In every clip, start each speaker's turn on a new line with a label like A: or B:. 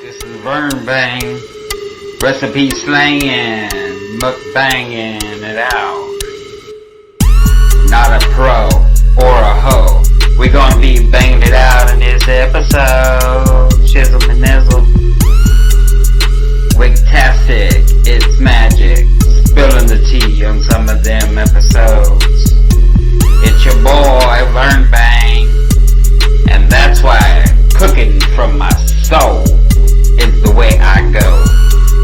A: This is VERN Bang, recipe slanging, mukbanging it out. Not a pro or a hoe. We gonna be banging it out in this episode. Chisel and nizzle. Wigtastic, it's magic. Spilling the tea on some of them episodes. It's your boy VERN Bang, and that's why cooking from my soul is the way I go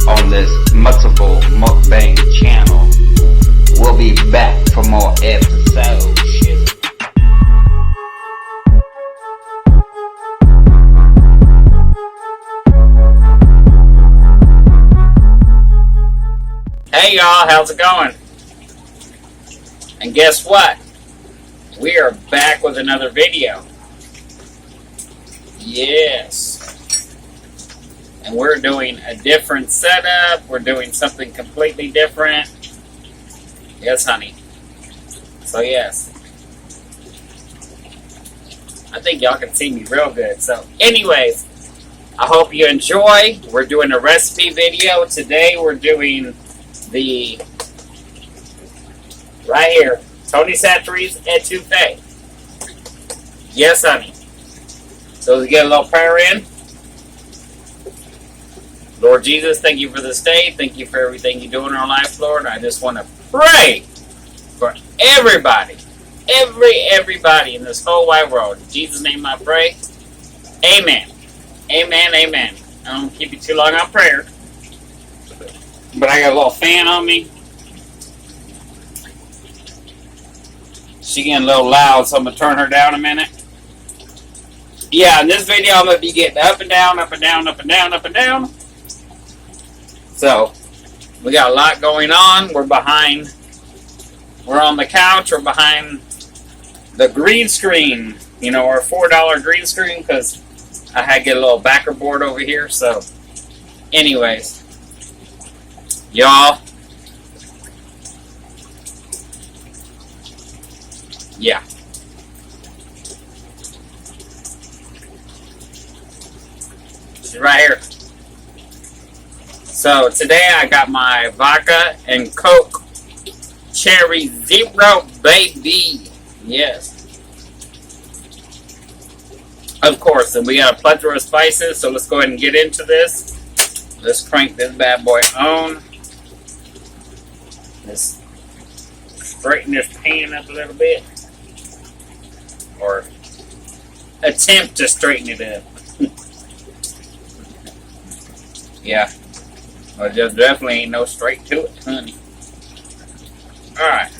A: on this multiple mukbang channel. We'll be back for more episodes.
B: Hey y'all, how's it going? And guess what? We are back with another video. Yes. And we're doing a different setup. We're doing something completely different. Yes, honey. So yes. I think y'all can see me real good. So anyways, I hope you enjoy. We're doing a recipe video. Today we're doing the, right here, Tony Satchery's Etouffee. Yes, honey. So let's get a little prayer in. Lord Jesus, thank you for this day. Thank you for everything you do in our life, Lord. I just want to pray for everybody, everybody in this whole wide world. In Jesus' name I pray. Amen. Amen, amen. I don't keep you too long on prayer. But I got a little fan on me. She getting a little loud, so I'm going to turn her down a minute. Yeah, in this video I'm going to be getting up and down, up and down, up and down, up and down. So, we got a lot going on. We're on the couch. We're behind the green screen. You know, our $4 green screen, because I had to get a little backer board over here. So, anyways. Y'all. Yeah. She's right here. So today I got my vodka and Coke Cherry Zero, baby. Yes. Of course, and we got a plethora of spices, so let's go ahead and get into this. Let's crank this bad boy on. Let's straighten this pan up a little bit. Or attempt to straighten it up. Yeah. Well, just definitely ain't no straight to it, honey. Alright.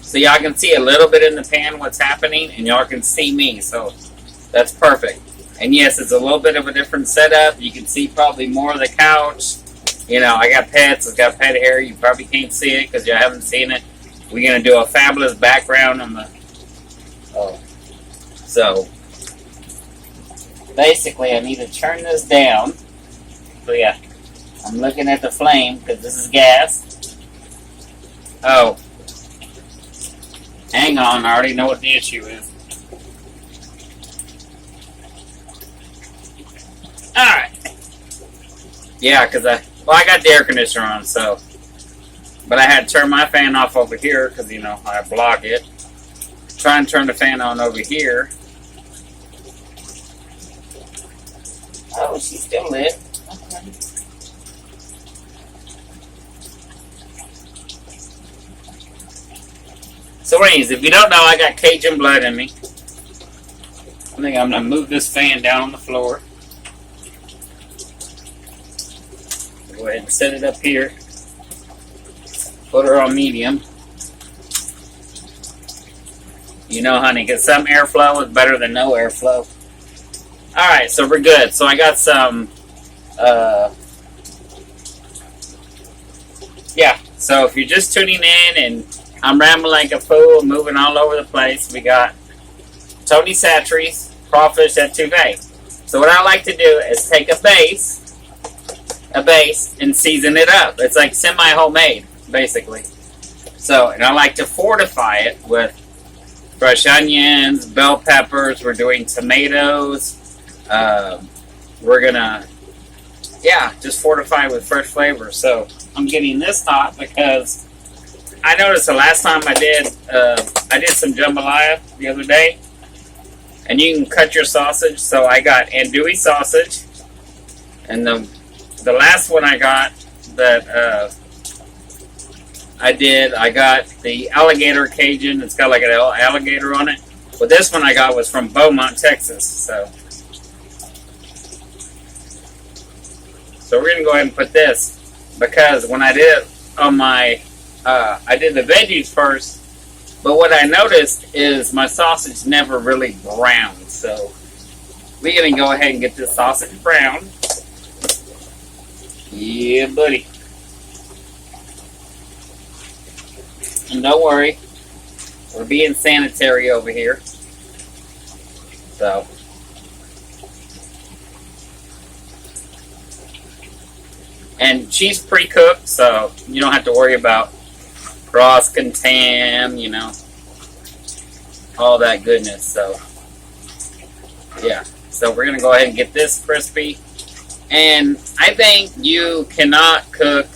B: So y'all can see a little bit in the pan what's happening, and y'all can see me, so that's perfect. And yes, it's a little bit of a different setup. You can see probably more of the couch. You know, I got pets. It's got pet hair. You probably can't see it because you haven't seen it. We're going to do a fabulous background on the... Oh. So, basically, I need to turn this down. So, yeah. I'm looking at the flame because this is gas. Oh. Hang on. I already know what the issue is. Alright. Yeah, because I got the air conditioner on, so. But I had to turn my fan off over here because, you know, I block it. Try and turn the fan on over here. Oh, she's still lit. Okay. So anyways, if you don't know, I got Cajun blood in me. I think I'm going to move this fan down on the floor. Go ahead and set it up here. Put her on medium. You know, honey, because some airflow is better than no airflow. Alright, so we're good. So I got some, yeah. So if you're just tuning in and I'm rambling like a fool, moving all over the place, we got Tony Satchery's Crawfish Etouffee. So what I like to do is take a base, and season it up. It's like semi-homemade, basically. So, and I like to fortify it with fresh onions, bell peppers. We're doing tomatoes. We're gonna, just fortify with fresh flavor. So I'm getting this hot because I noticed the last time I did some jambalaya the other day, and you can cut your sausage. So I got andouille sausage, and the last one I got that I got the alligator Cajun. It's got like an alligator on it. But this one I got was from Beaumont, Texas. So we're gonna go ahead and put this, because when I did it on my, I did the veggies first, but what I noticed is my sausage never really browned. So we're gonna go ahead and get this sausage brown. Yeah, buddy. And don't worry, we're being sanitary over here. So. And she's pre-cooked, so you don't have to worry about cross-contam, all that goodness. So, yeah. So we're going to go ahead and get this crispy. And I think you cannot cook,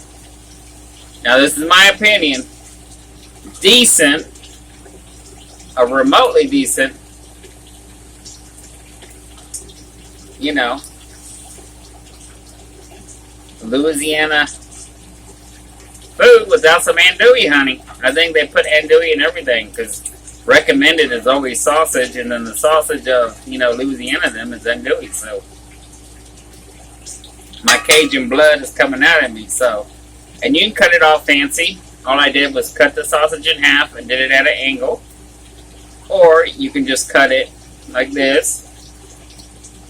B: now this is my opinion, decent, or remotely decent, Louisiana food without some andouille, honey. I think they put andouille in everything, because recommended is always sausage, and then the sausage of, Louisiana them is andouille. So my Cajun blood is coming out at me. So, and you can cut it off fancy. All I did was cut the sausage in half and did it at an angle, or you can just cut it like this.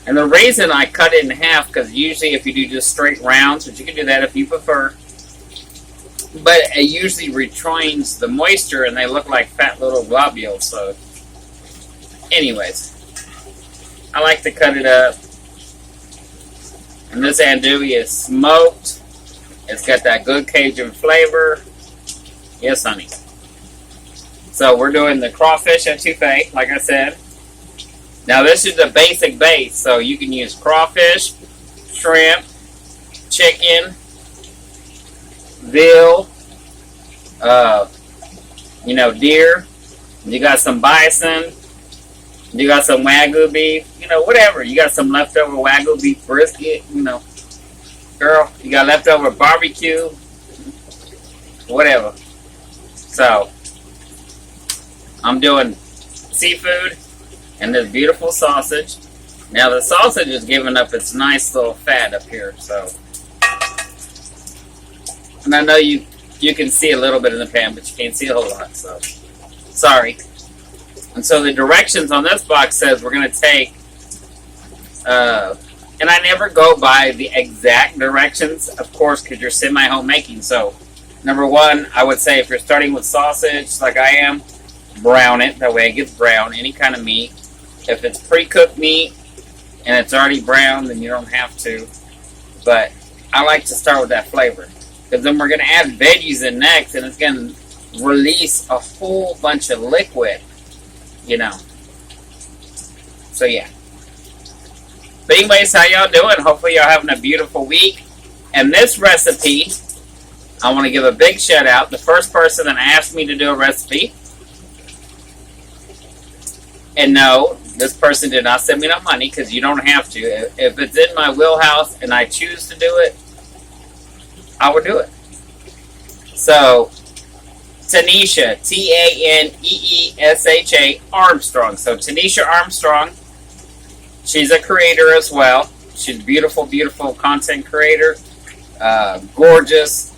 B: And the reason I cut it in half, because usually if you do just straight rounds, but you can do that if you prefer, but it usually retains the moisture and they look like fat little globules. So anyways, I like to cut it up. And this andouille is smoked. It's got that good Cajun flavor. Yes, honey. So we're doing the crawfish etouffee, like I said. Now this is the basic base, so you can use crawfish, shrimp, chicken, veal, deer. You got some bison. You got some Wagyu beef. Whatever. You got some leftover Wagyu beef brisket. Girl, you got leftover barbecue. Whatever. So I'm doing seafood and this beautiful sausage. Now the sausage is giving up its nice little fat up here, so. And I know you can see a little bit in the pan, but you can't see a whole lot, so. Sorry. And so the directions on this box says we're going to take, and I never go by the exact directions, of course, because you're semi-homemaking. So, number one, I would say if you're starting with sausage, like I am, brown it. That way it gets brown, any kind of meat. If it's pre-cooked meat and it's already brown, then you don't have to. But I like to start with that flavor, because then we're going to add veggies in next, and it's going to release a whole bunch of liquid, So, yeah. But anyways, how y'all doing? Hopefully y'all having a beautiful week. And this recipe, I want to give a big shout out. The first person that asked me to do a recipe, and no, this person did not send me no money, because you don't have to. If it's in my wheelhouse and I choose to do it, I will do it. So, Tanisha, Taneesha Armstrong. So, Tanisha Armstrong, she's a creator as well. She's a beautiful, beautiful content creator. Gorgeous.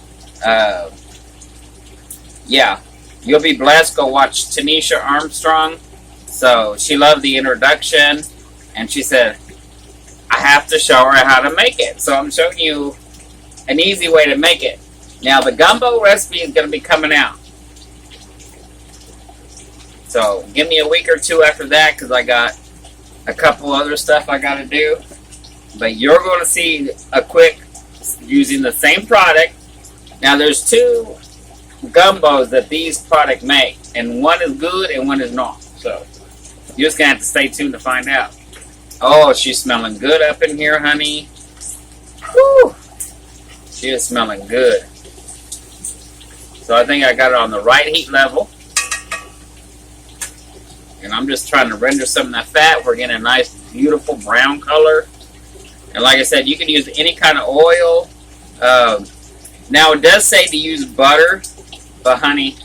B: Yeah, you'll be blessed. Go watch Tanisha Armstrong. So she loved the introduction, and she said, I have to show her how to make it. So I'm showing you an easy way to make it. Now the gumbo recipe is going to be coming out. So give me a week or two after that, because I got a couple other stuff I got to do. But you're going to see a quick, using the same product. Now there's two gumbos that these products make, and one is good and one is not. So you're just gonna have to stay tuned to find out. Oh, she's smelling good up in here, honey. Whew. She is smelling good. So I think I got it on the right heat level. And I'm just trying to render some of that fat. We're getting a nice, beautiful brown color. And like I said, you can use any kind of oil. Now, it does say to use butter. But, honey,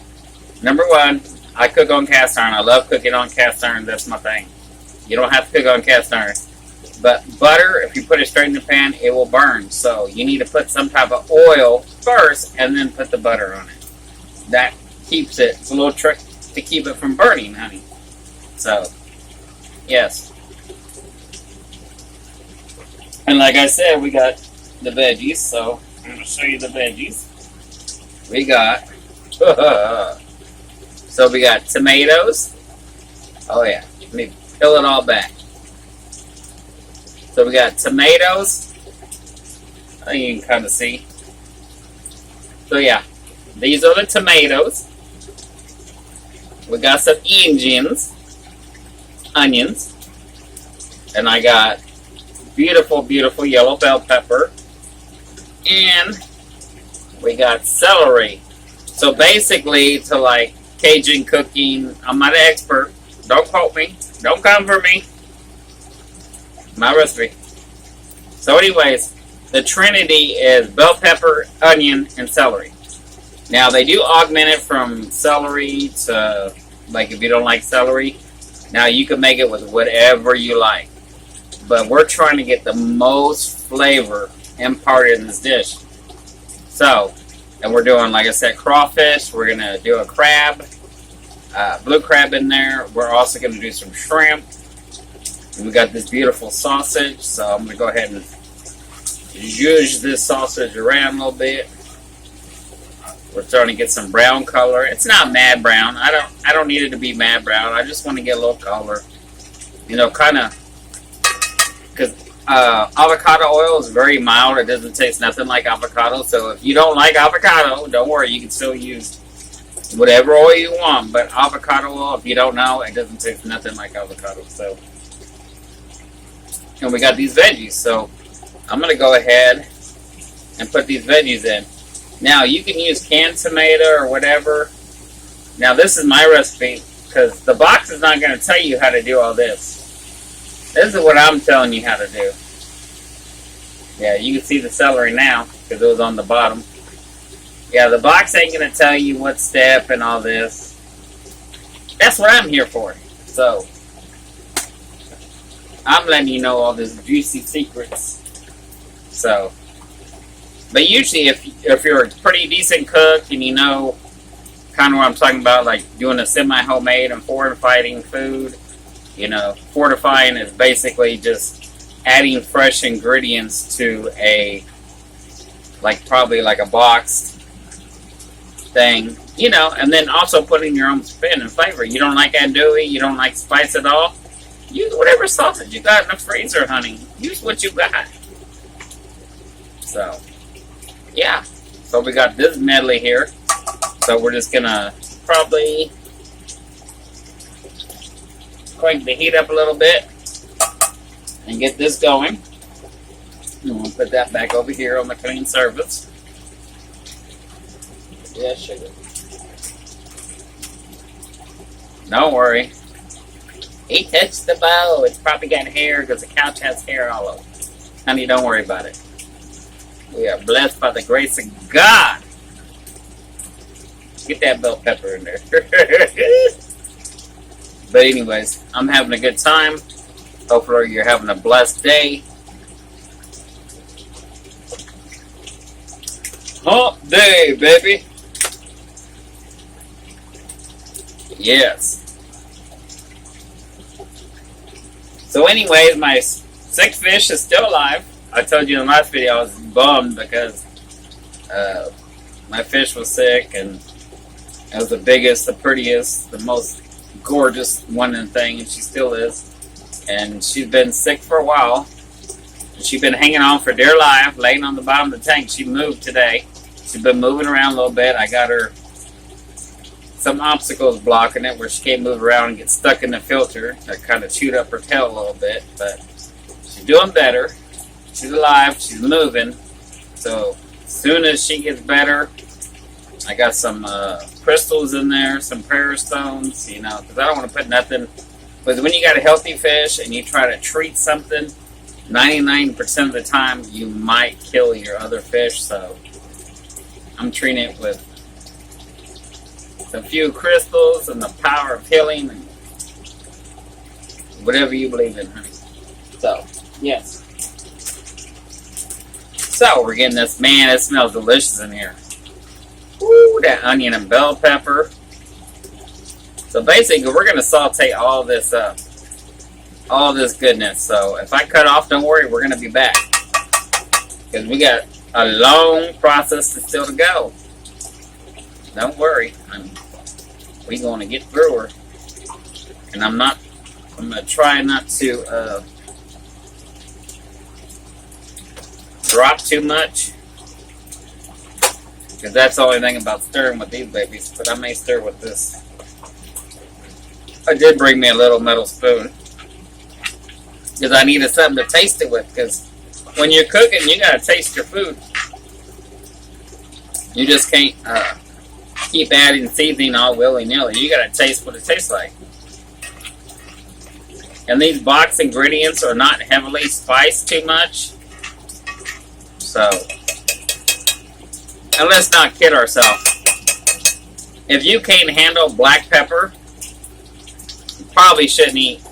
B: number one, I cook on cast iron. I love cooking on cast iron. That's my thing. You don't have to cook on cast iron. But butter, if you put it straight in the pan, it will burn. So you need to put some type of oil first and then put the butter on it. That keeps it. It's a little trick to keep it from burning, honey. So, yes. And like I said, we got the veggies. So I'm going to show you the veggies. We got, so we got tomatoes. Oh yeah, let me peel it all back. So we got tomatoes. I think you can kind of see. So yeah, these are the tomatoes. We got some onions. And I got beautiful, beautiful yellow bell pepper. And we got celery. So basically, to like Cajun cooking, I'm not an expert. Don't quote me. Don't come for me. My recipe. So anyways, the trinity is bell pepper, onion, and celery. Now they do augment it from celery to, like, if you don't like celery, now you can make it with whatever you like. But we're trying to get the most flavor imparted in this dish. So, and we're doing, like I said, crawfish. We're going to do a crab, blue crab in there. We're also going to do some shrimp. And we got this beautiful sausage. So I'm going to go ahead and zhuzh this sausage around a little bit. We're starting to get some brown color. It's not mad brown. I don't need it to be mad brown. I just want to get a little color. You know, kind of, because avocado oil is very mild. It doesn't taste nothing like avocado. So if you don't like avocado, don't worry. You can still use whatever oil you want. But avocado oil, if you don't know, it doesn't taste nothing like avocado. So, and we got these veggies. So I'm going to go ahead and put these veggies in. Now, you can use canned tomato or whatever. Now, this is my recipe because the box is not going to tell you how to do all this. This is what I'm telling you how to do. Yeah, you can see the celery now because it was on the bottom. Yeah, the box ain't going to tell you what step and all this. That's what I'm here for. So, I'm letting you know all these juicy secrets. So, but usually if you're a pretty decent cook and you know kind of what I'm talking about, like doing a semi-homemade and fortifying food, you know, fortifying is basically just adding fresh ingredients to a, like probably like a boxed thing, you know, and then also putting your own spin and flavor. You don't like andouille, you don't like spice at all, use whatever sausage you got in the freezer, honey. Use what you got. So, yeah. So we got this medley here. So we're just gonna probably crank the heat up a little bit and get this going. And we'll put that back over here on the clean surface. Yeah, sugar. Don't worry. He touched the bowl. It's probably got hair because the couch has hair all over. Honey, don't worry about it. We are blessed by the grace of God. Get that bell pepper in there. But anyways, I'm having a good time. Hopefully you're having a blessed day. Hump day, baby. Yes. So anyways, my sick fish is still alive. I told you in the last video I was bummed because my fish was sick and it was the biggest, the prettiest, the most gorgeous one and thing, and she still is. And she's been sick for a while. And she's been hanging on for dear life, laying on the bottom of the tank. She moved today. She's been moving around a little bit. I got her some obstacles blocking it where she can't move around and get stuck in the filter. That kind of chewed up her tail a little bit, but she's doing better. She's alive. She's moving. So as soon as she gets better, I got some crystals in there, some prayer stones, you know, because I don't want to put nothing. Because when you got a healthy fish and you try to treat something, 99% of the time you might kill your other fish. So I'm treating it with a few crystals and the power of healing and whatever you believe in, honey. So, yes. So, we're getting this, man, it smells delicious in here. Woo, that onion and bell pepper. So, basically, we're going to saute all this up. All this goodness. So, if I cut off, don't worry, we're going to be back. Because we got a long process still to go. Don't worry. We're going to get through her. And I'm going to try not to drop too much. Because that's the only thing about stirring with these babies. But I may stir with this. I did bring me a little metal spoon. Because I needed something to taste it with. Because when you're cooking, you got to taste your food. You just can't keep adding seasoning all willy-nilly. You got to taste what it tastes like. And these box ingredients are not heavily spiced too much. So, and let's not kid ourselves. If you can't handle black pepper, you probably shouldn't eat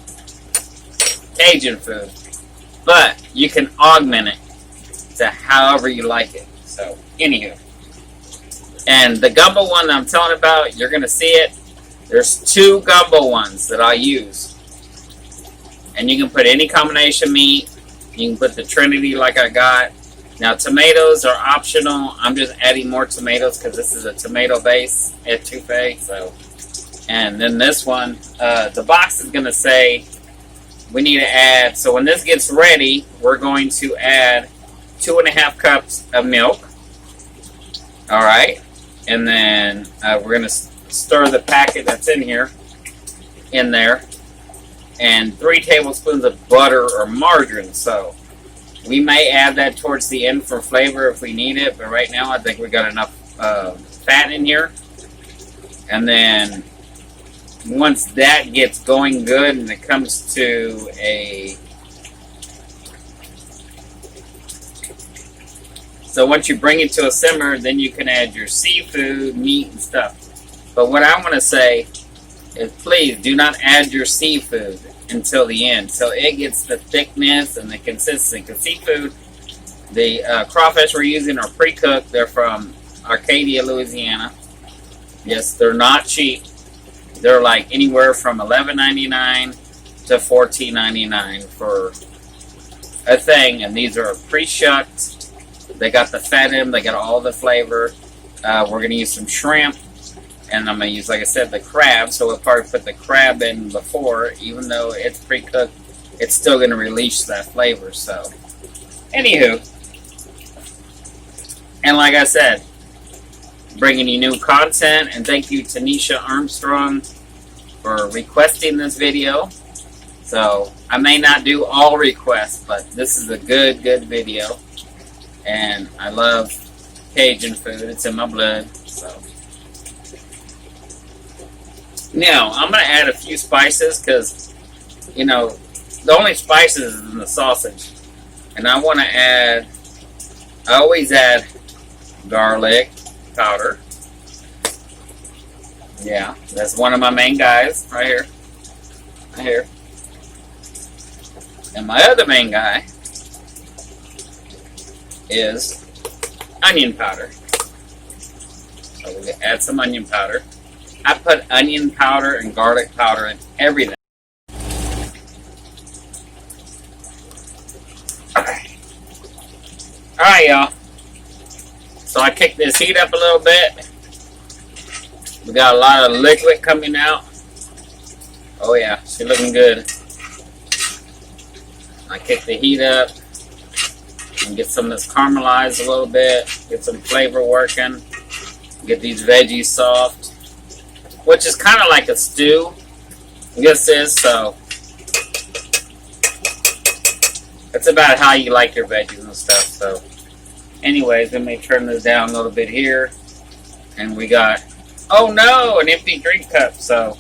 B: Cajun food. But you can augment it to however you like it. So, anywho. And the gumbo one that I'm telling about, you're going to see it. There's 2 gumbo ones that I use. And you can put any combination meat. You can put the Trinity like I got. Now, tomatoes are optional. I'm just adding more tomatoes because this is a tomato-based etouffee. So, and then this one, the box is going to say we need to add. So when this gets ready, we're going to add 2.5 cups of milk. All right. And then we're going to stir the packet that's in here in there. And 3 tablespoons of butter or margarine. So we may add that towards the end for flavor if we need it. But right now I think we got enough fat in here. And then once that gets going good and it comes to a... So once you bring it to a simmer, then you can add your seafood, meat, and stuff. But what I want to say is please do not add your seafood until the end. So it gets the thickness and the consistency. Because seafood, the crawfish we're using are pre-cooked. They're from Arcadia, Louisiana. Yes, they're not cheap. They're like anywhere from $11.99 to $14.99 for a thing. And these are pre-shucked. They got the fat in them. They got all the flavor. We're going to use some shrimp. And I'm going to use, like I said, the crab. So we'll probably put the crab in before. Even though it's pre-cooked, it's still going to release that flavor. So, anywho. And like I said, bringing you new content. And thank you, Tanisha Armstrong, for requesting this video. So, I may not do all requests, but this is a good video. And I love Cajun food. It's in my blood. So now I'm going to add a few spices because, you know, the only spices is in the sausage. And I want to add, I always add garlic powder. Yeah, that's one of my main guys right here. Right here. And my other main guy is onion powder. So we're going to add some onion powder. I put onion powder and garlic powder in everything. Alright, y'all. So I kicked this heat up a little bit. We got a lot of liquid coming out. Oh yeah, she's looking good. I kicked the heat up. And get some of this caramelized a little bit. Get some flavor working. Get these veggies soft. which is kind of like a stew. This is, so it's about how you like your veggies and stuff. So anyways, let me turn this down a little bit here. And we got, oh no, an empty drink cup. So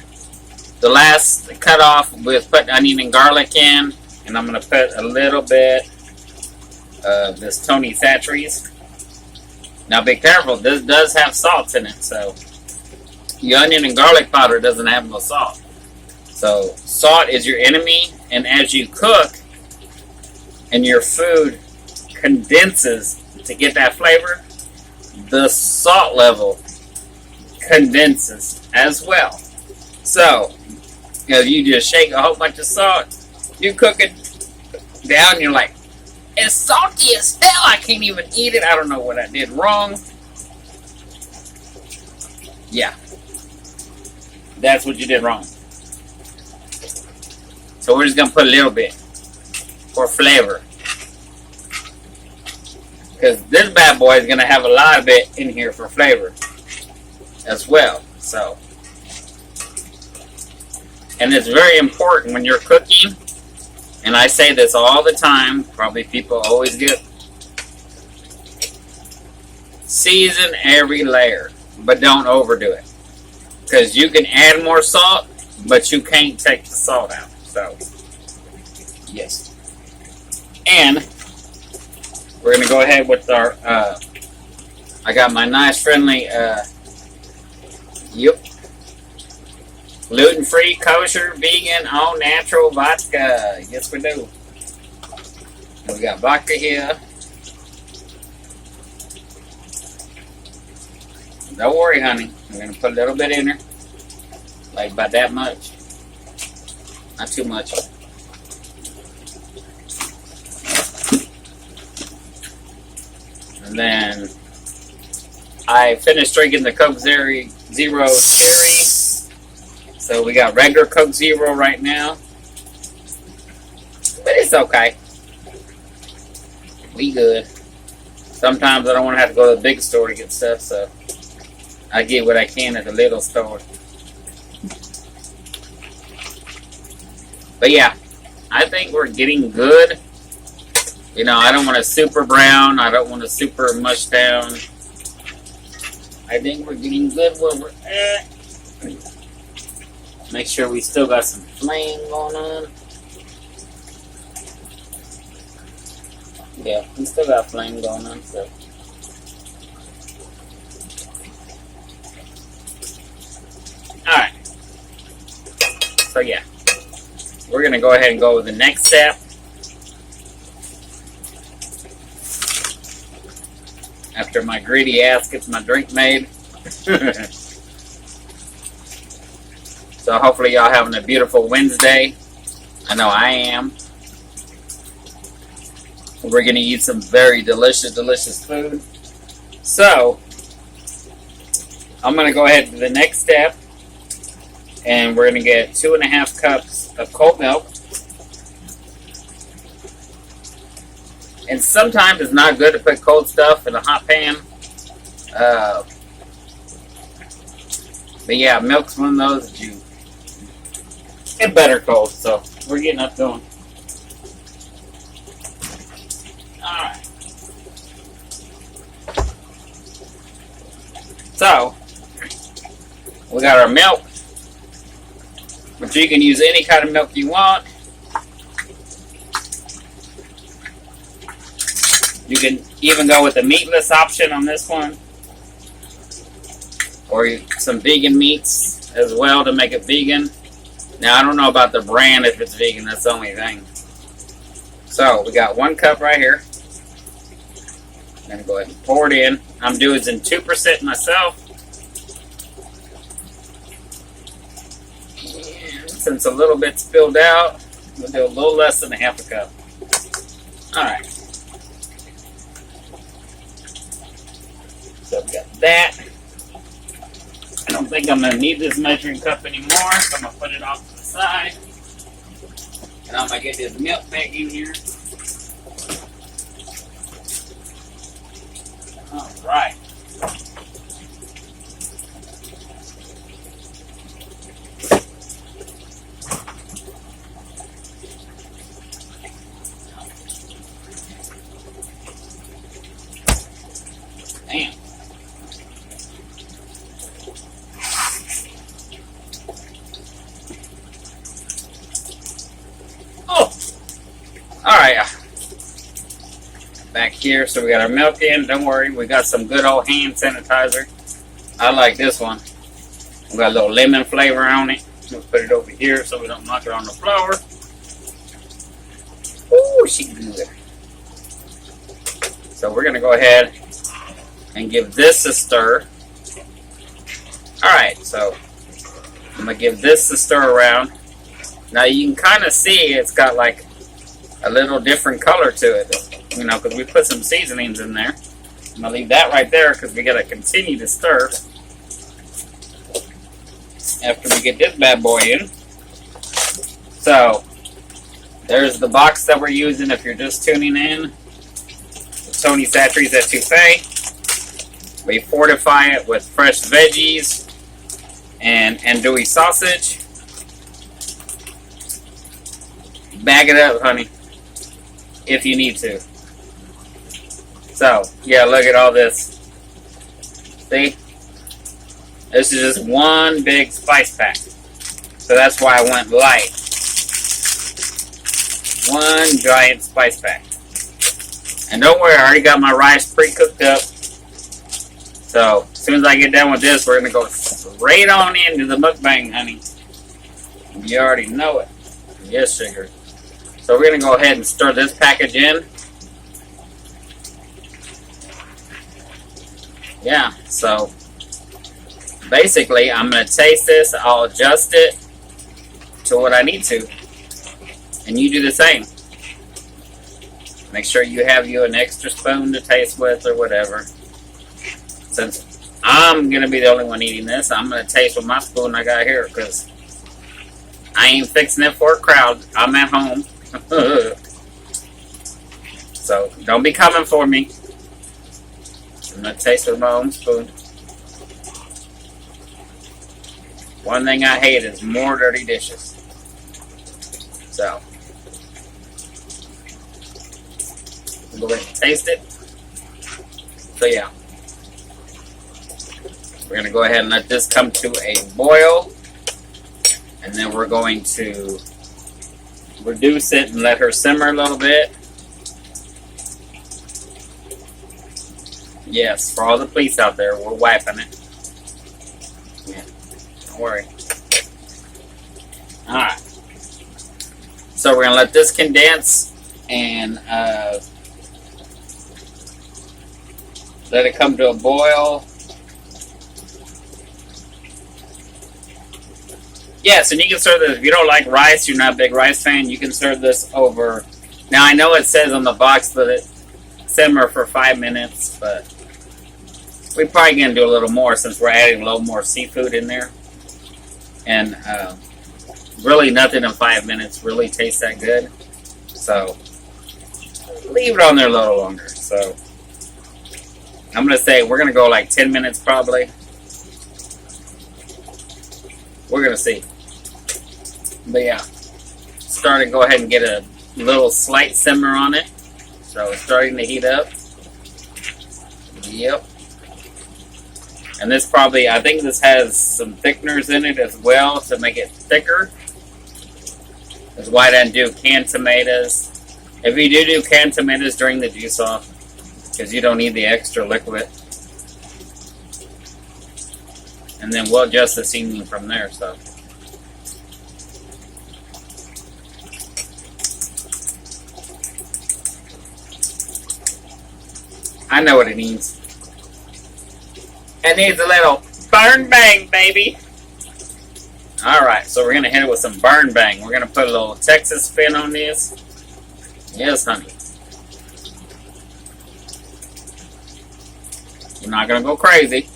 B: the last cut off with put onion and garlic in. And I'm going to put a little bit of this Tony Chachere's. Now be careful, this does have salt in it. So your onion and garlic powder doesn't have no salt. So salt is your enemy. And as you cook and your food condenses to get that flavor, the salt level condenses as well. So, if you just shake a whole bunch of salt, you cook it down, you're like, it's salty as hell, I can't even eat it, I don't know what I did wrong. Yeah. That's what you did wrong. So we're just going to put a little bit for flavor. Because this bad boy is going to have a lot of it in here for flavor as well. So, and it's very important when you're cooking, and I say this all the time, probably people always get, season every layer, but don't overdo it. Because you can add more salt, but you can't take the salt out. So, yes. And we're going to go ahead with our, I got my nice friendly, gluten-free, kosher, vegan, all natural vodka. Yes, we do. And we got vodka here. Don't worry, honey. We're going to put a little bit in there. Like about that much. Not too much. And then I finished drinking the Coke Zero Cherry. So we got regular Coke Zero right now. But it's okay. We good. Sometimes I don't want to have to go to the big store to get stuff, so I get what I can at the little store. But yeah, I think we're getting good. You know, I don't want to super brown. I don't want to super mush down. I think we're getting good where we're at. Make sure we still got some flame going on. Yeah, we still got flame going on, so. Alright. So yeah. We're going to go ahead and go with the next step. After my greedy ass gets my drink made. So hopefully y'all having a beautiful Wednesday. I know I am. We're going to eat some very delicious, delicious food. So, I'm going to go ahead to the next step. And we're going to get 2.5 cups of cold milk. And sometimes it's not good to put cold stuff in a hot pan. But yeah, milk's one of those that you get better cold. So we're getting up going. Alright. So, we got our milk. But you can use any kind of milk you want. You can even go with the meatless option on this one. Or some vegan meats as well to make it vegan. Now, I don't know about the brand if it's vegan. That's the only thing. So, we got 1 cup right here. I'm going to go ahead and pour it in. I'm doing it in 2% myself. And since a little bit spilled out, we'll do a little less than 1/2 cup. Alright. So we got that. I don't think I'm going to need this measuring cup anymore, so I'm going to put it off to the side. And I'm going to get this milk back in here. Alright. back here. So we got our milk in. Don't worry, we got some good old hand sanitizer. I like this one. We got a little lemon flavor on it. We'll put it over here so we don't knock it on the floor. Ooh, she good. So we're gonna go ahead and give this a stir. Alright, so I'm gonna give this a stir around. Now you can kind of see it's got like a little different color to it, you know, because we put some seasonings in there. I'm gonna leave that right there because we gotta continue to stir after we get this bad boy in. So there's the box that we're using if you're just tuning in. Tony Chachere's Etouffee. We fortify it with fresh veggies and andouille sausage. Bag it up, honey, if you need to. So, yeah, look at all this. See? This is just one big spice pack. So that's why I went light. One giant spice pack. And don't worry, I already got my rice pre-cooked up. So, as soon as I get done with this, we're going to go straight on into the mukbang, honey. You already know it. Yes, sugar. So we're going to go ahead and stir this package in. Yeah, so basically I'm going to taste this. I'll adjust it to what I need to. And you do the same. Make sure you have you an extra spoon to taste with or whatever. Since I'm going to be the only one eating this, I'm going to taste with my spoon I got here because I ain't fixing it for a crowd. I'm at home. So don't be coming for me. I'm going to taste with my own spoon. One thing I hate is more dirty dishes. So go ahead and taste it. So yeah, we're going to go ahead and let this come to a boil, and then we're going to reduce it and let her simmer a little bit. Yes, for all the police out there, we're wiping it. Yeah, don't worry. Alright, so we're going to let this condense and let it come to a boil. Yes, and you can serve this. If you don't like rice, you're not a big rice fan, you can serve this over. Now, I know it says on the box that it simmer for 5 minutes, but we're probably going to do a little more since we're adding a little more seafood in there. And really nothing in 5 minutes really tastes that good. So leave it on there a little longer. So I'm going to say we're going to go like 10 minutes probably. We're going to see. But yeah, starting to go ahead and get a little slight simmer on it. So it's starting to heat up. Yep. And this probably, I think this has some thickeners in it as well to make it thicker. That's why I didn't do canned tomatoes. If you do canned tomatoes, drain the juice off, because you don't need the extra liquid. And then we'll adjust the seasoning from there. So I know what it needs. It needs a little burn bang, baby. Alright, so we're going to hit it with some burn bang. We're going to put a little Texas spin on this. Yes, honey. You're not going to go crazy.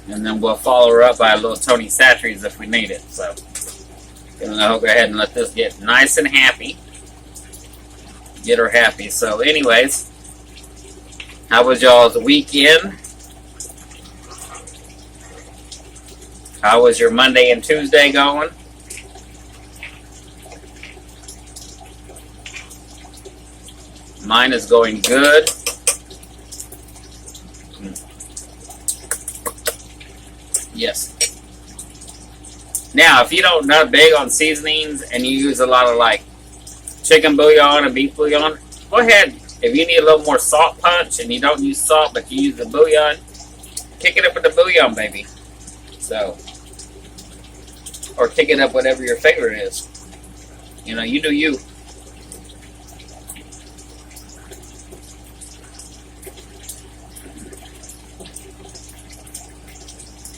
B: And then we'll follow her up by a little Tony Chachere's if we need it. So, I'll go ahead and let this get nice and happy. Get her happy. So, anyways, how was y'all's weekend? How was your Monday and Tuesday going? Mine is going good. Yes. Now, if you don't not big on seasonings and you use a lot of like chicken bouillon and beef bouillon, go ahead. If you need a little more salt punch and you don't use salt but you use the bouillon, kick it up with the bouillon, baby. So, or kick it up whatever your favorite is. You know, you do you.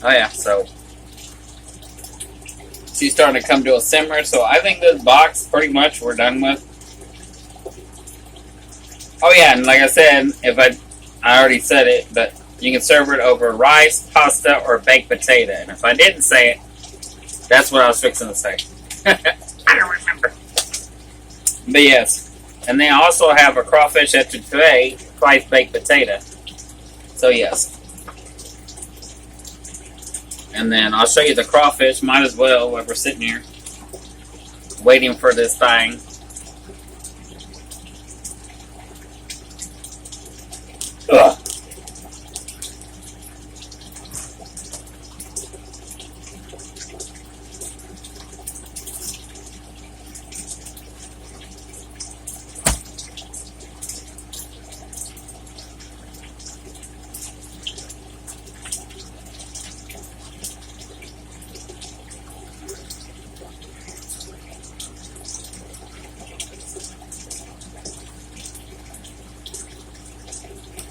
B: Oh yeah, so she's starting to come to a simmer. So I think this box pretty much we're done with. Oh yeah, and like I said, I already said it, but you can serve it over rice, pasta, or baked potato. And if I didn't say it, that's what I was fixing to say. I don't remember. But yes, and they also have a crawfish etouffee, twice baked potato. So yes. And then I'll show you the crawfish. Might as well while we're sitting here waiting for this thing. Ugh.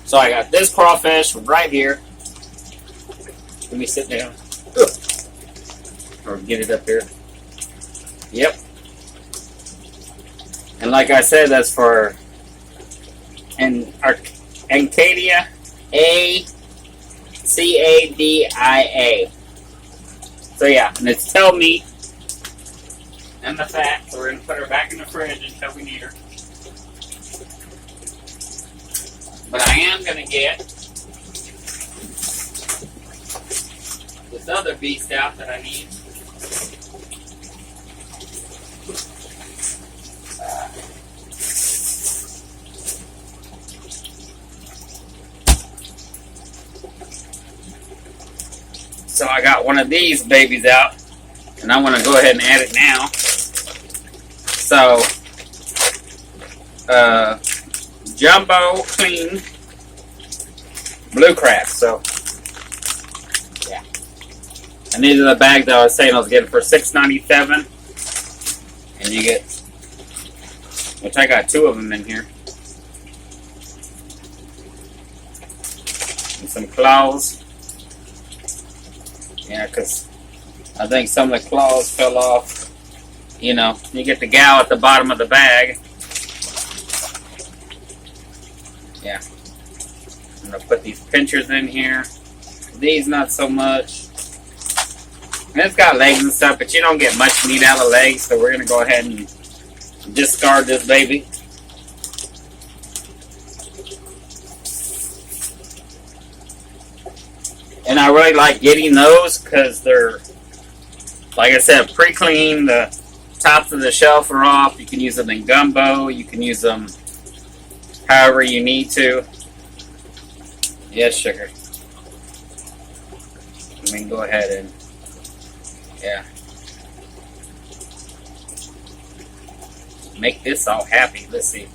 B: So I got this crawfish right here. Let me sit down. Ugh. Or get it up here. Yep. And like I said, that's for Acadia, Acadia. So yeah, and it's tail meat and the fat. So we're gonna put her back in the fridge until we need her. But I am going to get this other beast out that I need. So I got one of these babies out, and I want to go ahead and add it now. So, jumbo clean blue crab. So yeah, and these are the bags that I was saying I was getting for $6.97, and you get, which I got 2 of them in here, and some claws. Yeah, because I think some of the claws fell off. You know, you get the gal at the bottom of the bag. Yeah, I'm going to put these pinchers in here. These not so much. And it's got legs and stuff, but you don't get much meat out of legs, so we're going to go ahead and discard this baby. And I really like getting those because they're, like I said, pre-clean. The tops of the shelf are off. You can use them in gumbo. You can use them however you need to. Yes, sugar. Let me go ahead and, yeah. Make this all happy. Let's see.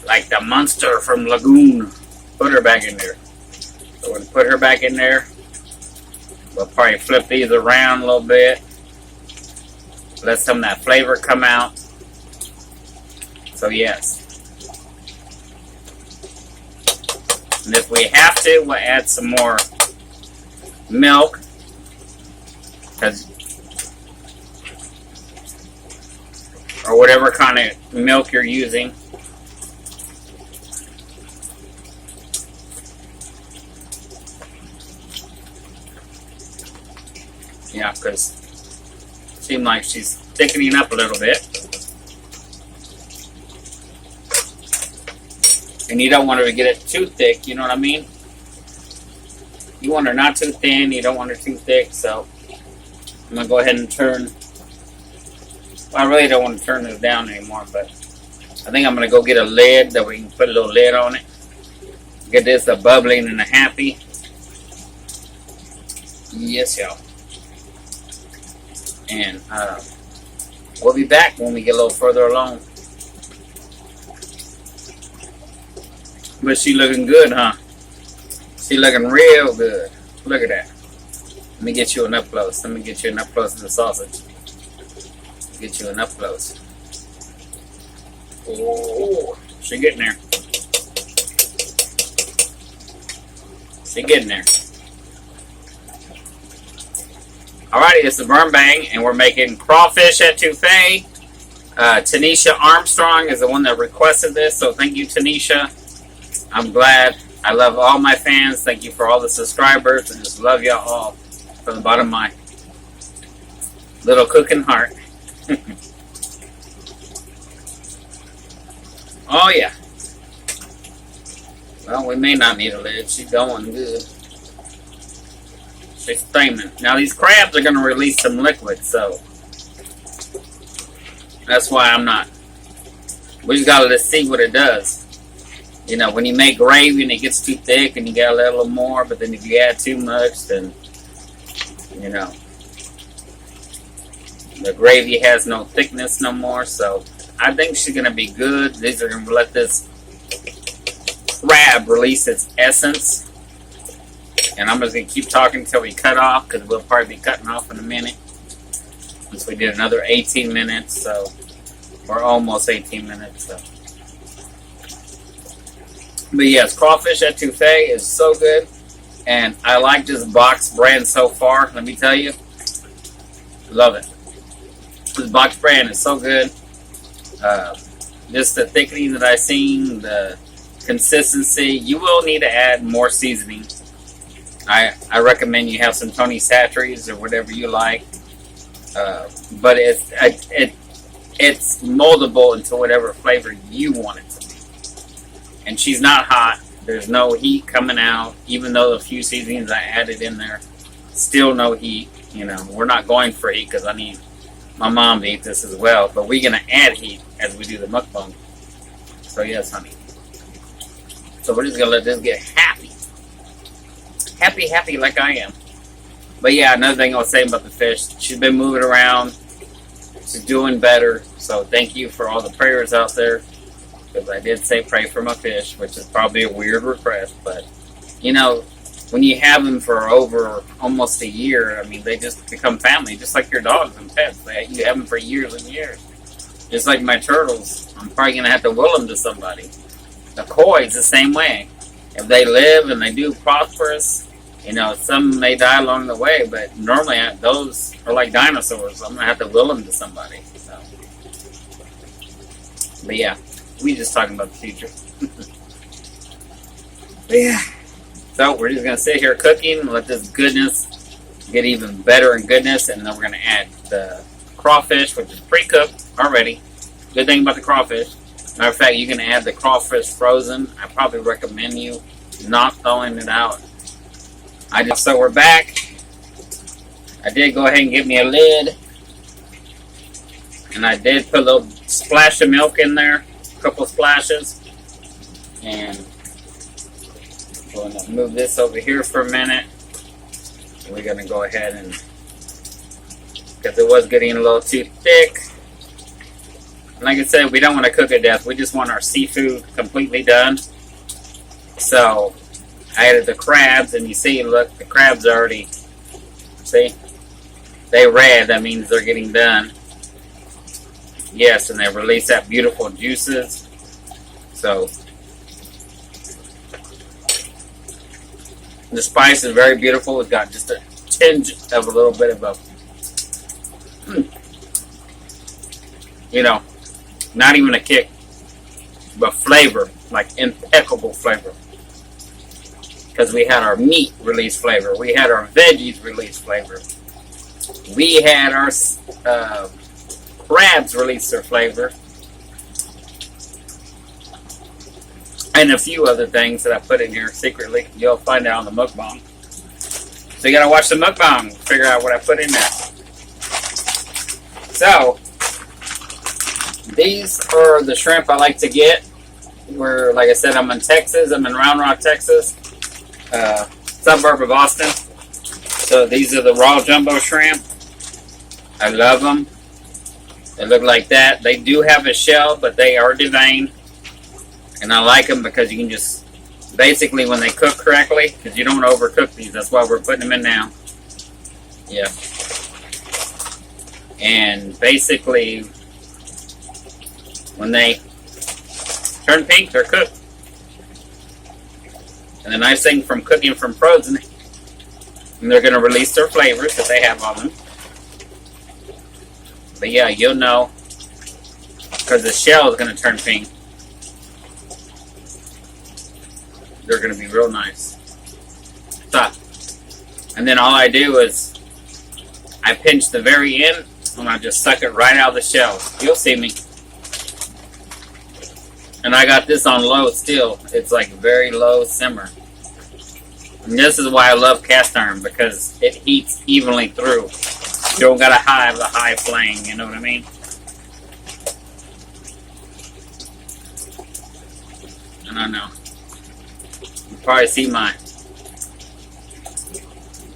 B: Like the monster from Lagoon. Put her back in there. So we're going to put her back in there. We'll probably flip these around a little bit. Let some of that flavor come out. So yes. And if we have to, we'll add some more milk. Or whatever kind of milk you're using. Yeah, because it seems like she's thickening up a little bit. And you don't want her to get it too thick, you know what I mean? You want her not too thin, you don't want her too thick, so I'm going to go ahead and turn. Well, I really don't want to turn this down anymore, but I think I'm going to go get a lid that we can put a little lid on it. Get this a bubbling and a happy. Yes, y'all. And we'll be back when we get a little further along. But she looking good, huh? She looking real good. Look at that. Let me get you an up close. Let me get you an up close of the sausage. Get you an up close. Oh, she getting there. She getting there. Alrighty, it's the Burn Bang, and we're making crawfish etouffee. Tanisha Armstrong is the one that requested this, so thank you, Tanisha. I'm glad. I love all my fans. Thank you for all the subscribers. I just love y'all all from the bottom of my little cooking heart. Oh, yeah. Well, we may not need a lid. She's going good. She's steaming. Now, these crabs are going to release some liquid, so that's why I'm not. We just got to see what it does. You know, when you make gravy and it gets too thick and you got to let a little more, but then if you add too much, then, you know, the gravy has no thickness no more, so I think she's going to be good. These are going to let this crab release its essence. And I'm just going to keep talking until we cut off, because we'll probably be cutting off in a minute. Since we did another 18 minutes, so we're almost 18 minutes. So. But yes, crawfish etouffee is so good. And I like this box brand so far, let me tell you. Love it. This box brand is so good. Just the thickening that I've seen, the consistency. You will need to add more seasoning. I recommend you have some Tony Chachere's or whatever you like. But it's moldable into whatever flavor you want it to be. And she's not hot. There's no heat coming out. Even though the few seasonings I added in there, still no heat. You know, we're not going for heat because I need my mom to eat this as well. But we're going to add heat as we do the mukbang. So yes, honey. So we're just going to let this get happy. Happy like I am. But yeah, another thing I'll say about the fish. She's been moving around. She's doing better. So thank you for all the prayers out there. Because I did say pray for my fish, which is probably a weird request. But, you know, when you have them for over almost a year, I mean, they just become family. Just like your dogs and pets. You have them for years and years. Just like my turtles. I'm probably going to have to will them to somebody. The koi's the same way. If they live and they do prosperous, you know, some may die along the way, but normally those are like dinosaurs. I'm going to have to will them to somebody. So. But yeah, we just talking about the future. But yeah. So we're just going to sit here cooking and let this goodness get even better in goodness. And then we're going to add the crawfish, which is pre-cooked already. Good thing about the crawfish. Matter of fact, you can add the crawfish frozen. I probably recommend you not throwing it out. So we're back. I did go ahead and get me a lid. And I did put a little splash of milk in there. A couple splashes. And I'm going to move this over here for a minute. We're going to go ahead and, because it was getting a little too thick. Like I said, we don't want to cook it to death. We just want our seafood completely done. So I added the crabs, and you see, look, the crabs already, see? They red, that means they're getting done. Yes, and they release that beautiful juices. So the spice is very beautiful. It's got just a tinge of a little bit of a, you know, not even a kick, but flavor, like impeccable flavor. Because we had our meat release flavor. We had our veggies release flavor. We had our crabs release their flavor. And a few other things that I put in here secretly. You'll find out on the mukbang. So you gotta watch the mukbang to figure out what I put in there. So, these are the shrimp I like to get. Where, like I said, I'm in Texas. I'm in Round Rock, Texas. Suburb of Austin. So these are the raw jumbo shrimp. I love them. They look like that. They do have a shell, but they are deveined. And I like them because you can just, basically when they cook correctly, because you don't overcook these, that's why we're putting them in now. Yeah. And basically, when they turn pink, they're cooked. And the nice thing from cooking from frozen, and they're going to release their flavors that they have on them. But yeah, you'll know, because the shell is going to turn pink. They're going to be real nice. So, and then all I do is I pinch the very end and I just suck it right out of the shell. You'll see me. And I got this on low still. It's like very low simmer. And this is why I love cast iron, because it heats evenly through. You don't gotta have a high flame, you know what I mean? I don't know. You probably see my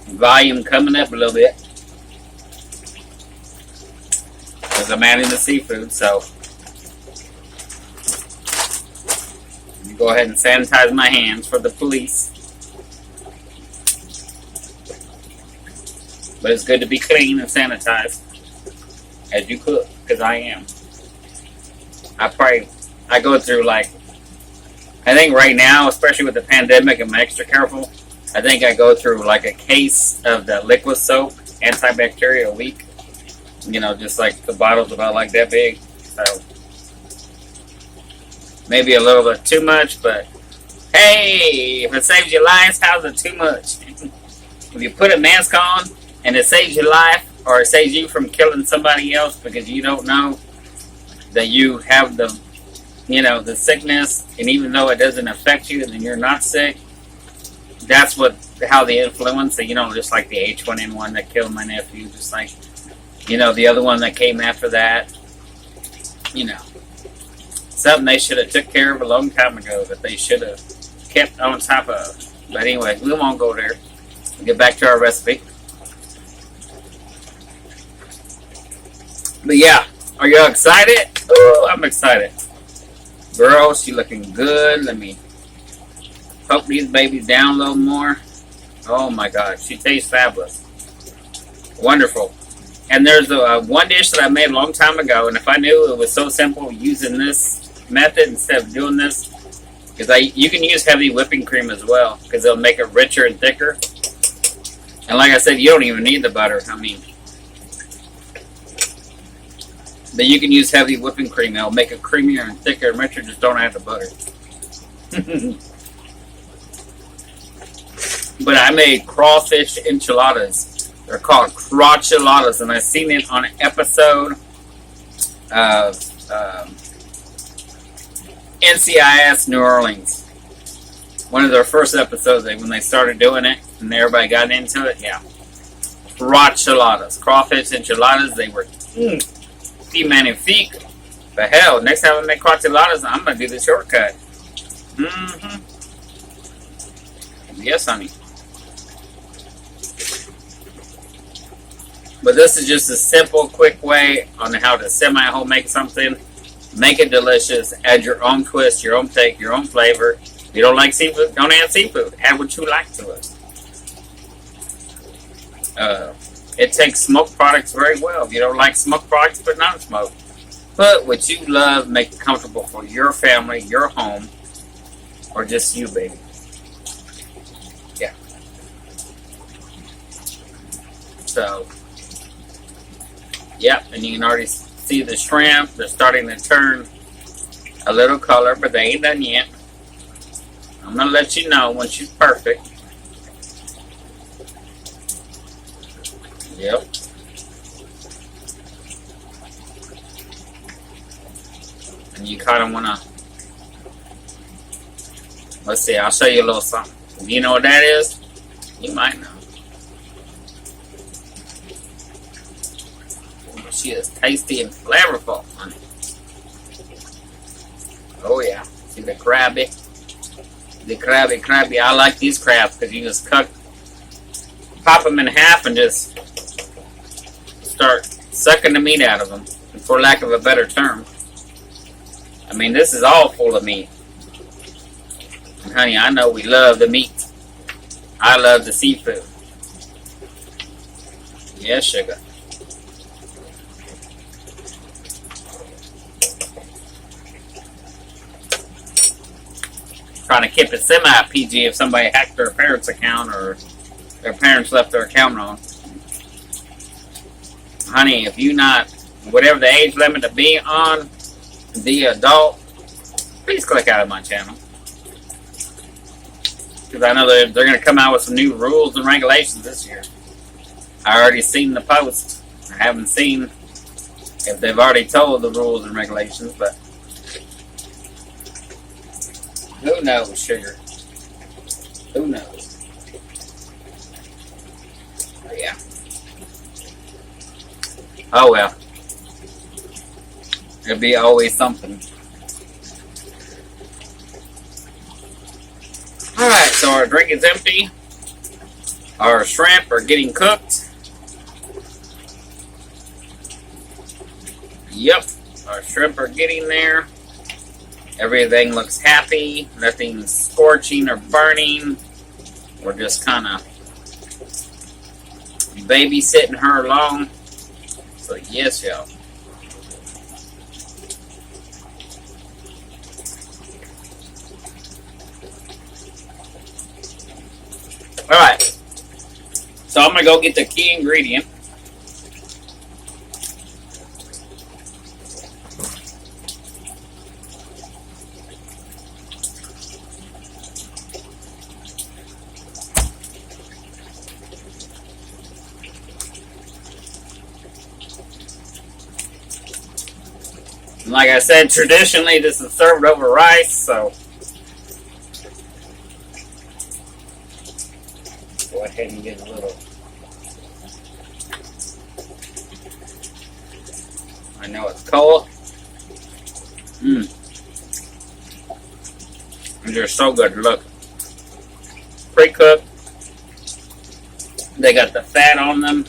B: volume coming up a little bit, because I'm adding the seafood, so go ahead and sanitize my hands for the police. But it's good to be clean and sanitized as you cook, because I am. I go through, like, I think right now, especially with the pandemic, I'm extra careful. I think I go through like a case of the liquid soap, antibacterial a week. You know, just like the bottle's about like that big. So maybe a little bit too much, but hey, if it saves your life, how's it too much? If you put a mask on and it saves your life, or it saves you from killing somebody else because you don't know that you have the, you know, the sickness, and even though it doesn't affect you and you're not sick, that's how the influenza, you know, just like the H1N1 that killed my nephew, just like, you know, the other one that came after that, you know, something they should have took care of a long time ago that they should have kept on top of. But anyway, we won't go there. We'll get back to our recipe. But yeah, are you excited? Oh, I'm excited. Girl, she looking good. Let me poke these babies down a little more. Oh my God, she tastes fabulous. Wonderful. And there's one dish that I made a long time ago, and if I knew it was so simple using this method instead of doing this, because you can use heavy whipping cream as well, because it'll make it richer and thicker. And like I said, you don't even need the butter. I mean, but you can use heavy whipping cream. It'll make it creamier and thicker and richer. Just don't add the butter. But I made crawfish enchiladas. They're called crotcheladas, and I seen it on an episode of NCIS New Orleans. One of their first episodes, when they started doing it, and everybody got into it. Yeah, crotcheladas, crawfish enchiladas. They were magnifique. But hell, next time I make crotcheladas, I'm gonna do the shortcut. Yes, honey. But this is just a simple, quick way on how to semi-home make something. Make it delicious. Add your own twist, your own take, your own flavor. If you don't like seafood, don't add seafood. Add what you like to it. It takes smoked products very well. If you don't like smoked products, but not smoked. Put what you love, make it comfortable for your family, your home, or just you, baby. Yeah. So, yep, and you can already see the shrimp. They're starting to turn a little color, but they ain't done yet. I'm going to let you know when she's perfect. Yep. And you kind of want to, let's see, I'll show you a little something. If you know what that is, you might know. She is tasty and flavorful, honey. Oh yeah, see the crabby? The crabby. I like these crabs because you just pop them in half and just start sucking the meat out of them. for lack of a better term. I mean, this is all full of meat. And honey, I know we love the meat. I love the seafood. Yes, sugar. Trying to keep it semi-PG if somebody hacked their parents' account or their parents left their account on. Honey, if you not, whatever the age limit to be on, the adult, please click out of my channel. Because I know they're going to come out with some new rules and regulations this year. I already seen the post. I haven't seen if they've already told the rules and regulations, but who knows, sugar? Who knows? But yeah. Oh well. It'll be always something. Alright, so our drink is empty. Our shrimp are getting cooked. Yep, our shrimp are getting there. Everything looks happy. Nothing's scorching or burning. We're just kind of babysitting her along. So yes, y'all. Alright. So I'm going to go get the key ingredient. Like I said, traditionally this is served over rice, so go ahead and get a little. I know it's cold. And they're so good. Look, pre-cooked. They got the fat on them.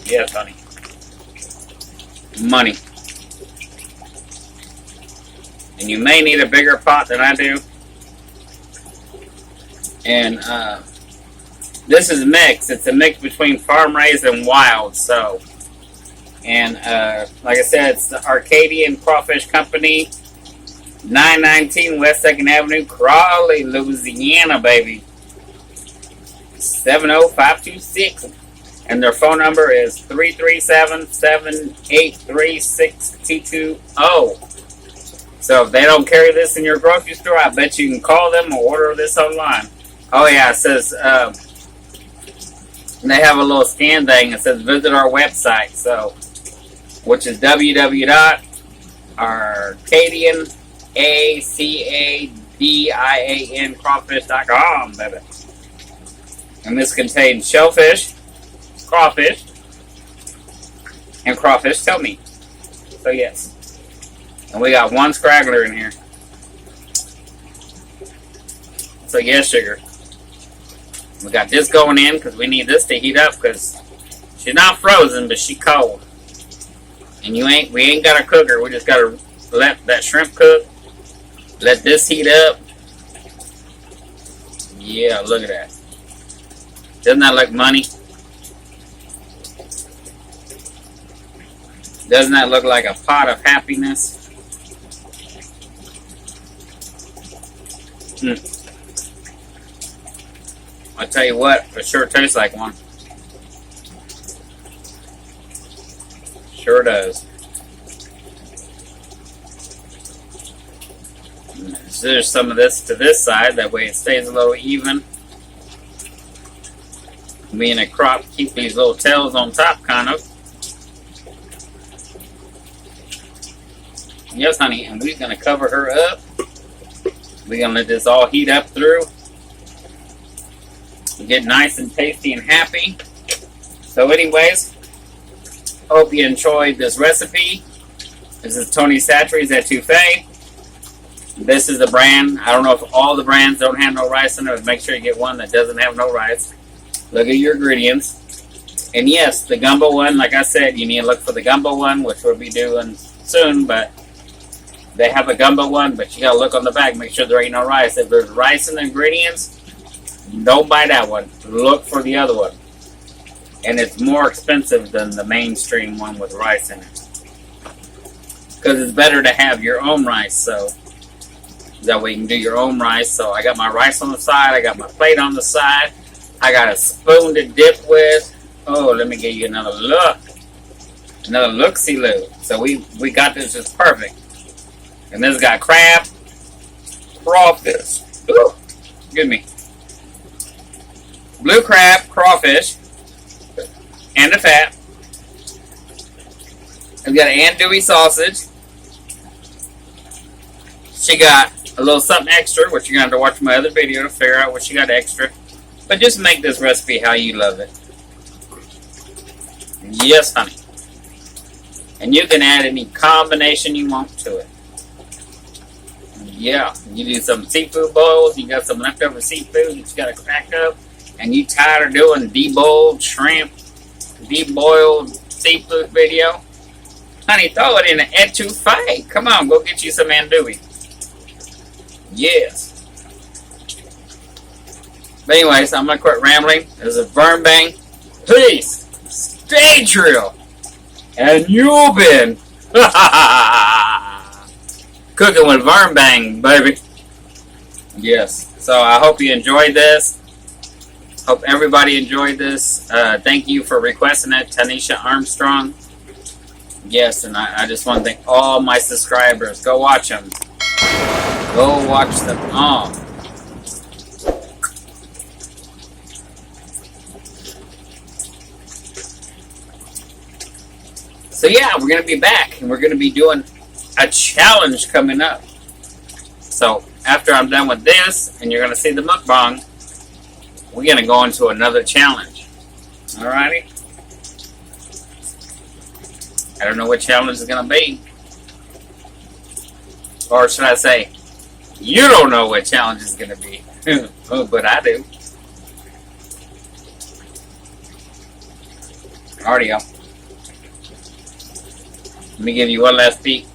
B: Yes, honey. Money. And you may need a bigger pot than I do. And this is mixed. It's a mix between farm raised and wild. So, and like I said, it's the Arcadian Crawfish Company, 919 West 2nd Avenue, Crawley, Louisiana, baby. 70526. And their phone number is 337-783-6220. So if they don't carry this in your grocery store, I bet you can call them or order this online. Oh yeah, it says they have a little scan thing. It says visit our website, so which is www.arcadian crawfish.com, baby. And this contains shellfish, crawfish, and crawfish tail meat. So yes. And we got one scraggler in here. So yes, sugar. We got this going in because we need this to heat up because she's not frozen, but she's cold. And we ain't got to cook her. We just got to let that shrimp cook. Let this heat up. Yeah, look at that. Doesn't that look money? Doesn't that look like a pot of happiness? I'll tell you what, it sure tastes like one. Sure does. So there's some of this to this side, that way it stays a little even. Me and a crop keep these little tails on top, kind of. Yes, honey, and we're going to cover her up. We're going to let this all heat up through. Get nice and tasty and happy. So anyways, hope you enjoyed this recipe. This is Tony Satchery's Etouffee. This is the brand. I don't know if all the brands don't have no rice in it, but make sure you get one that doesn't have no rice. Look at your ingredients. And yes, the gumbo one, like I said, you need to look for the gumbo one, which we'll be doing soon, but they have a gumbo one, but you gotta look on the back, make sure there ain't no rice. If there's rice in the ingredients, don't buy that one. Look for the other one. And it's more expensive than the mainstream one with rice in it. Because it's better to have your own rice, so that way you can do your own rice. So I got my rice on the side, I got my plate on the side, I got a spoon to dip with. Oh, let me give you another look. Another look-see-loo. So we got this just perfect. And this got crab, crawfish. Ooh, excuse me. Blue crab, crawfish, and the fat. We've got an andouille sausage. She got a little something extra, which you're going to have to watch my other video to figure out what she got extra. But just make this recipe how you love it. Yes, honey. And you can add any combination you want to it. Yeah, you do some seafood bowls, you got some leftover seafood that you got to crack up, and you tired of doing deboiled shrimp, deboiled seafood video. Honey, throw it in an etouffee. Come on, go get you some andouille. Yes. But anyways, I'm going to quit rambling. This is VERN Bang. Please, stay true. And you've been cooking with VERN Bang, baby. Yes. So I hope you enjoyed this. Hope everybody enjoyed this. Thank you for requesting it, Tanisha Armstrong. Yes, and I just want to thank all my subscribers. Go watch them. Go watch them all. So yeah, we're going to be back, and we're going to be doing a challenge coming up. So after I'm done with this, and you're going to see the mukbang, we're going to go into another challenge. Alrighty? I don't know what challenge is going to be. Or should I say, you don't know what challenge is going to be. Oh, but I do. Alrighty, y'all. Let me give you one last peek.